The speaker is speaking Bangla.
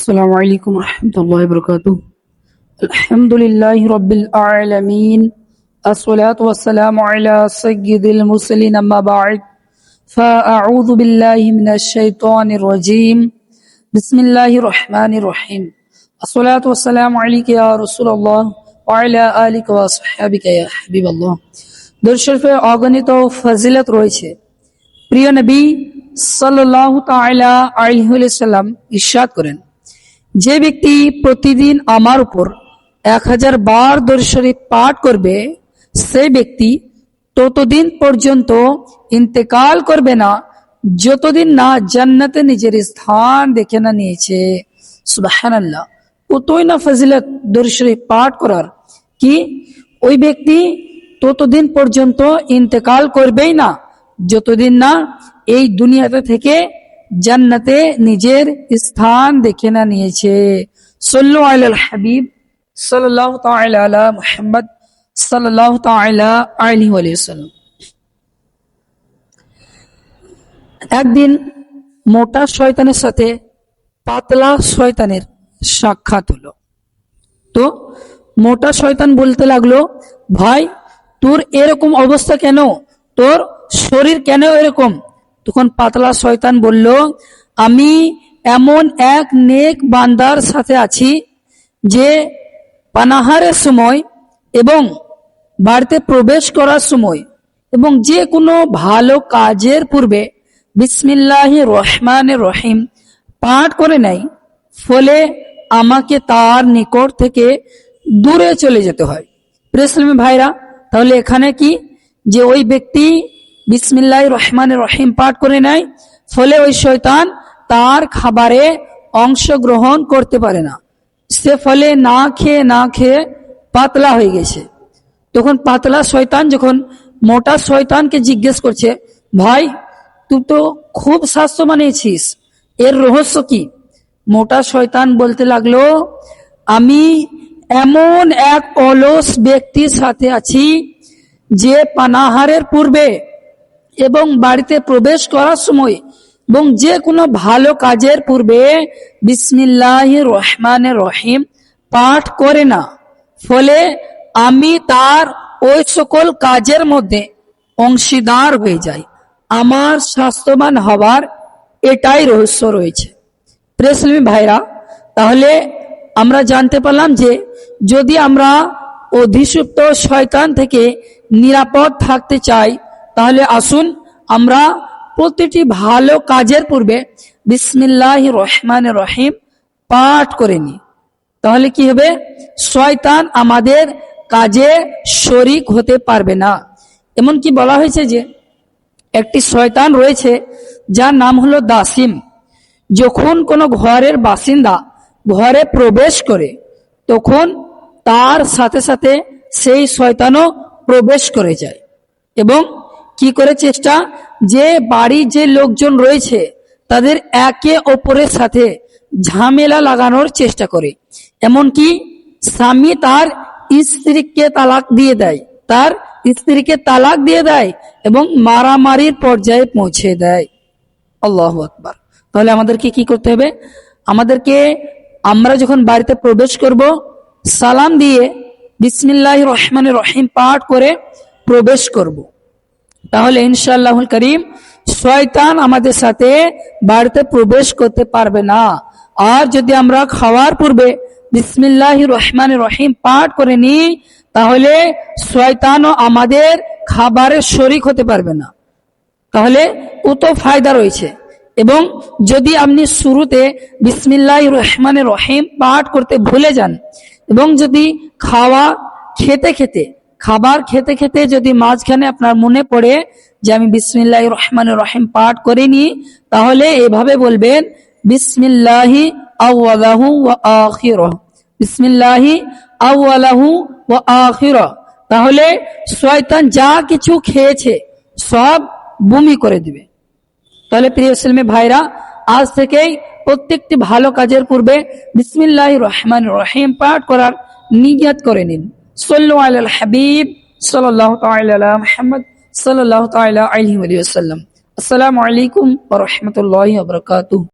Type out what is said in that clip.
السلام عليكم ورحمة الله وبركاته. الحمد لله رب العالمين، الصلاة والسلام على سيد المرسلين، أما بعد فأعوذ بالله من الشيطان الرجيم. بسم الله الرحمن الرحيم. الصلاة والسلام عليك يا رسول الله وعلى آلك وصحبك يا حبيب الله. দরুদ শরীফে অগণিত ফজিলত রয়েছে। প্রিয় নবী সাল্লাল্লাহু তাআলা আলাইহি ওয়াসাল্লাম ইরশাদ করেন, যে ব্যক্তি প্রতিদিন আমার উপর 1000 বার দরুদ শরীফ পাঠ করবে, সেই ব্যক্তি ততদিন পর্যন্ত ইন্তেকাল করবে না যতদিন না জান্নাতে নিজের স্থান দেখে না নিয়েছে। সুবহানাল্লাহ, কতই না ফজিলত দরুদ শরীফ পাঠ করার, কি ওই ব্যক্তি ততদিন পর্যন্ত ইন্তেকাল করবেই না যতদিন না এই দুনিয়াতে থেকে জান্নাতে নিজের স্থান দেখে না নিয়েছে। সাল্লু আলাল হাবিব সাল্লাল্লাহু তাআলা আলা মুহাম্মদ সাল্লাল্লাহু তাআলা আলাইহি ওয়াসাল্লাম। একদিন মোটা শয়তানের সাথে পাতলা শয়তানের সাক্ষাৎ হলো। তো মোটা শয়তান বলতে লাগলো, ভাই তোর এরকম অবস্থা কেন, তোর শরীর কেন এরকম? তখন পাতলা শয়তান বলল, আমি এমন এক নেক বান্দার সাথে আছি যে পানাহারের সময় এবং বাড়িতে প্রবেশ করার সময় এবং যে কোনো ভালো কাজের পূর্বে বিসমিল্লাহির রহমানির রহিম পাঠ করে নেয়, ফলে আমাকে তার নিকট থেকে দূরে চলে যেতে হয়। প্রিয় ইসলামী ভাইরা, তাহলে এখানে কি যে ওই ব্যক্তি বিসমিল্লাহির রহমানির রহিম পাঠ করে নেয়, ফলে ওই শয়তান তার খাবারে অংশগ্রহণ করতে পারে না, সে ফলে না খেয়ে পাতলা হয়ে গেছে। তখন পাতলা শয়তান যখন মোটা শয়তানকে জিজ্ঞেস করছে, ভাই তুই তো খুব স্বাস্থ্য বানিয়েছিস, এর রহস্য কি? মোটা শয়তান বলতে লাগলো, আমি এমন এক অলস ব্যক্তির সাথে আছি যে পানাহারের পূর্বে এবং বাড়িতে প্রবেশ করার সময় এবং যে কোনো ভালো কাজের পূর্বে বিসমিল্লাহির রহমানির রহিম পাঠ করে না, ফলে আমি তার ওই সকল কাজের মধ্যে অংশীদার হয়ে যাই। আমার স্বাস্থ্যবান হবার এটাই রহস্য রয়েছে। প্রিয় ইসলামী ভাইরা, তাহলে আমরা জানতে পারলাম যে যদি আমরা অধিসুপ্ত শয়তান থেকে নিরাপদ থাকতে চাই, তাহলে আসুন আমরা প্রতিটি ভালো কাজের পূর্বে বিসমিল্লাহির রহমানির রহিম পাঠ করে নিই। তাহলে কি হবে? শয়তান আমাদের কাজে শরিক হতে পারবে না। এমন কি বলা হয়েছে যে একটি শয়তান রয়েছে যার নাম হলো দাসিম। যখন কোনো ঘরের বাসিন্দা ঘরে প্রবেশ করে, তখন তার সাথে সাথে সেই শয়তানও প্রবেশ করে যায় এবং কি করে চেষ্টা, যে বাড়ির যে লোকজন রয়েছে তাদের একে অপরের সাথে ঝামেলা লাগানোর চেষ্টা করে। এমনকি স্বামী তার স্ত্রীকে তালাক দিয়ে দেয় এবং মারামারির পর্যায়ে পৌঁছে দেয়। আল্লাহু আকবার। তাহলে আমাদেরকে কি করতে হবে? আমরা যখন বাড়িতে প্রবেশ করব, সালাম দিয়ে বিসমিল্লাহির রহমানির রহিম পাঠ করে প্রবেশ করব। তাহলে ইনশাআল্লাহুল করিম শয়তান আমাদের সাথে বাড়িতে প্রবেশ করতে পারবে না। আর যদি আমরা খাওয়ার পূর্বে বিসমিল্লাহির রহমানির রহিম পাঠ করে নিই, তাহলে শয়তানও আমাদের খাবারের শরিক হতে পারবে না। তাহলে কত ফায়দা রয়েছে। এবং যদি আপনি শুরুতে বিসমিল্লাহির রহমানির রহিম পাঠ করতে ভুলে যান এবং যদি খাবার খেতে খেতে যদি মাঝখানে আপনার মনে পড়ে যে আমি বিসমিল্লাহির রহমানির রহিম পাঠ করিনি, তাহলে এভাবে বলবেন, বিসমিল্লাহি আউয়ালাহু ওয়া আখিরাহু, বিসমিল্লাহি আউয়ালাহু ওয়া আখিরাহু। তাহলে শয়তান যা কিছু খেয়েছে সব বমি করে দিবে। তাহলে প্রিয় ইসলামী ভাইরা, আজ থেকেই প্রত্যেকটি ভালো কাজের পূর্বে বিসমিল্লাহির রহমানির রহিম পাঠ করার নিয়ত করে নিন। সাল্লু আলাল হাবিব সাল্লাল্লাহু তাআলা আলা মুহাম্মদ সাল্লাল্লাহু তাআলা আলাইহি ওয়াসাল্লাম। আসসালামু আলাইকুম ওয়া রাহমাতুল্লাহি ওয়া বারাকাতুহু।